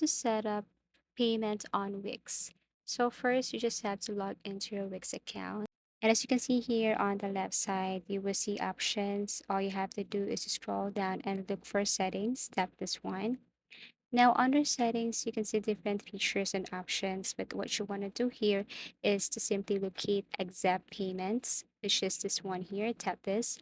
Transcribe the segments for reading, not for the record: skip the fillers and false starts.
to set up payment on Wix. So first, you just have to log into your Wix account. And as you can see here on the left side, you will see options. All you have to do is to scroll down and look for settings. Tap this one. Now, under settings, you can see different features and options. But what you want to do here is to simply locate accept payments, which is this one here. Tap this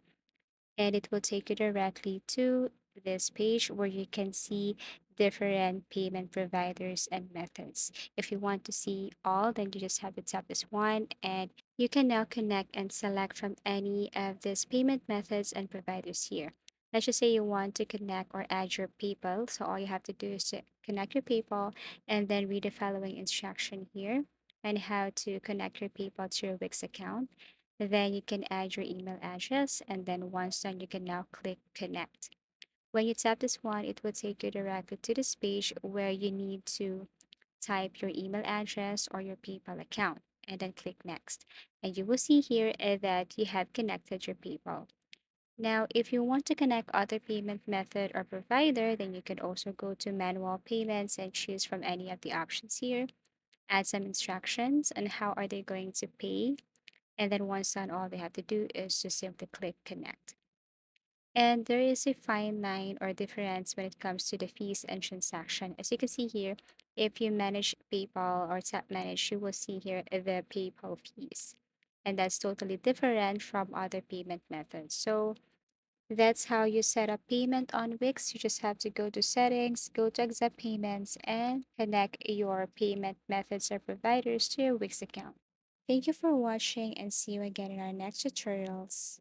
and it will take you directly to this page where you can see different payment providers and methods. If you want to see all, then you just have to tap this one and you can now connect and select from any of these payment methods and providers here. Let's just say you want to connect or add your PayPal. So all you have to do is to connect your PayPal and then read the following instruction here on how to connect your PayPal to your Wix account. Then you can add your email address, and then once done, you can now click connect. When you tap this one, it will take you directly to this page where you need to type your email address or your PayPal account and then click next. And you will see here that you have connected your PayPal. Now, if you want to connect other payment method or provider, then you can also go to manual payments and choose from any of the options here. Add some instructions on how are they going to pay, and then once done, all they have to do is just simply click connect. And there is a fine line or difference when it comes to the fees and transaction. As you can see here, if you manage PayPal or tap manage, you will see here the PayPal fees. And that's totally different from other payment methods. So that's how you set up payment on Wix. You just have to go to settings, go to accept payments, and connect your payment methods or providers to your Wix account. Thank you for watching and see you again in our next tutorials.